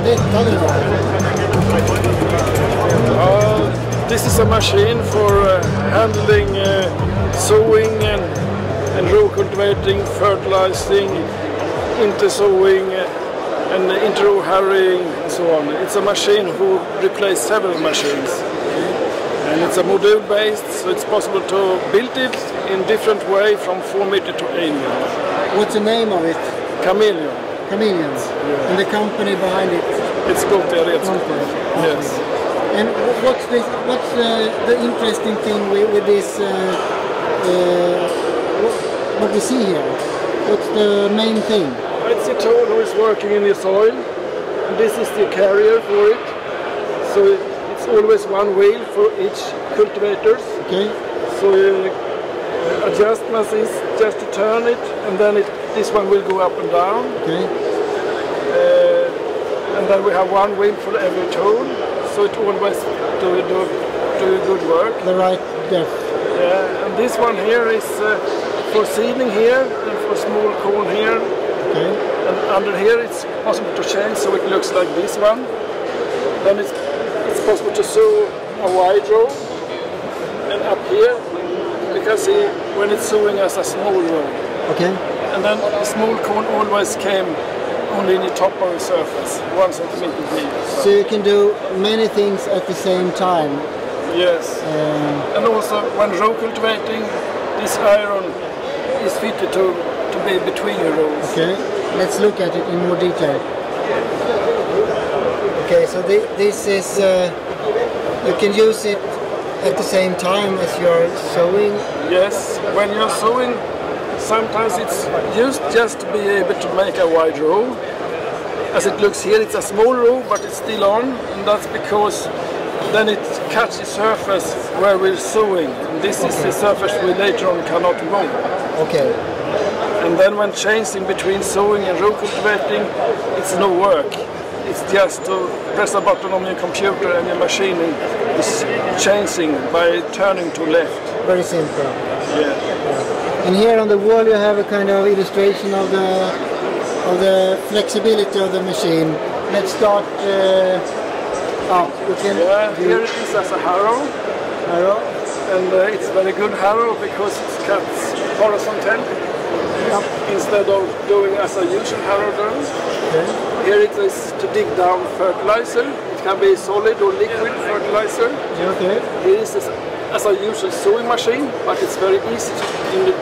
detta nu då? This is a machine for handling sowing and row cultivating, fertilizing, inter-sowing and inter-row harrowing and so on. It's a machine who replaces several machines. And it's a module based, so it's possible to build it in different way from 4 meter to 8 meter. What's the name of it? Cameleon. Cameleon. Yeah. And the company behind it? It's Gothia Redskap. Yes. And what's the interesting thing with this, what we see here? What's the main thing? It's a tool who is working in the soil. And this is the carrier for it. So it's always one wheel for each cultivator. Okay. So adjustment is just to turn it, and then this one will go up and down. Okay. And then we have one wheel for every tool, so it always do good work. The right depth. Yeah, and this one here is for seeding here and for small corn here. Okay. And under here it's possible to change so it looks like this one. Then it's possible to sow a wide row, and up here you can see when it's sowing as a small row. Okay. And then the small corn always came only in the top of the surface, 1 centimeter deep. So you can do many things at the same time. Yes. And also when row cultivating, this iron is fitted to be between the rows. Okay. Let's look at it in more detail. Okay, so this is, you can use it at the same time as you're sowing? Yes, when you're sowing, sometimes it's used just to be able to make a wide row. As it looks here, it's a small row, but it's still on, and that's because then it catches surface where we're sowing. And this is the surface we later on cannot move. Okay. And then when changing between sowing and row cultivating, it's no work. It's just to press a button on your computer and your machine is changing by turning to left. Very simple. Yeah. And here on the wall you have a kind of illustration of the flexibility of the machine. Let's start up. Here it is as a harrow. And it's very good harrow because it cuts horizontal instead of doing as a usual harrow does. Okay. Here it is to dig down fertiliser. It can be solid or liquid fertiliser. Okay. Here is as a usual sowing machine, but it's very easy. In the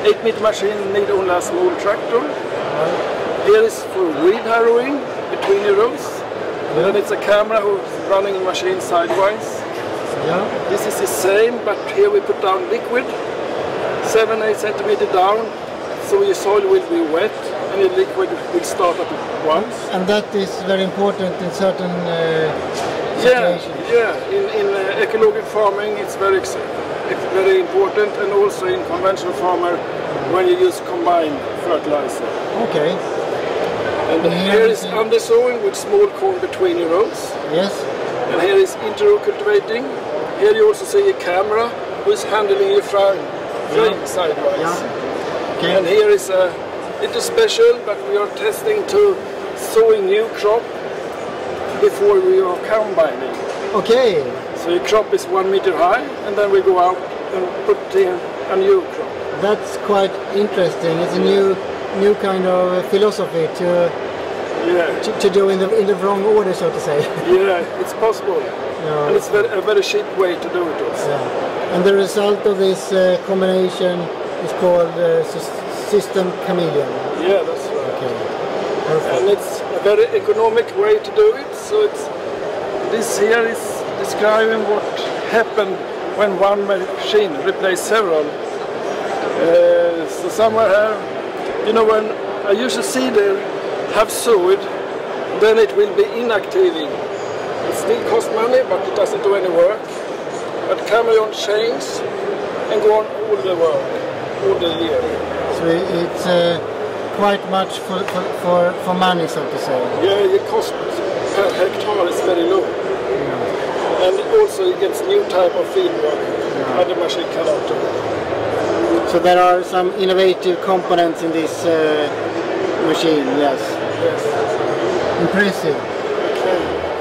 8-meter machine need only a small tractor. Here is for weed harrowing between the rows. And then it's a camera who's running the machine sideways. This is the same, but here we put down liquid, 7-8 centimeters down, so your soil will be wet and the liquid will start at once. And that is very important in certain situations. In ecological farming it's very important, and also in conventional farming when you use combined fertilizer. Okay. And here is under sowing with small corn between the rows. Yes. And here is inter-row cultivating. Here you also see a camera who is handling your frame sideways. Yeah. Okay. And here is a little special, but we are testing to sowing new crop before we are combining. Okay. So your crop is 1 meter high, and then we go out and put in a new crop. That's quite interesting. It's a new kind of philosophy to do in the wrong order, so to say. Yeah, it's possible. Yeah. And it's a very cheap way to do it also. Yeah. And the result of this combination is called System Cameleon. Yeah, that's right. Okay. Perfect. And it's a very economic way to do it. So this here is describing what happened when one machine replaced several. So somewhere here, you know, when a usual seeder have sowed, then it will be inactivating. It still costs money, but it doesn't do any work. But Cameleon changes and go on all the work, all the year. So it's quite much for money, so to say. Yeah, the cost per hectare is very low. Yeah. And also it gets new type of field work, other machine cannot do. So there are some innovative components in this machine, yes. Yes. Impressive. Okay.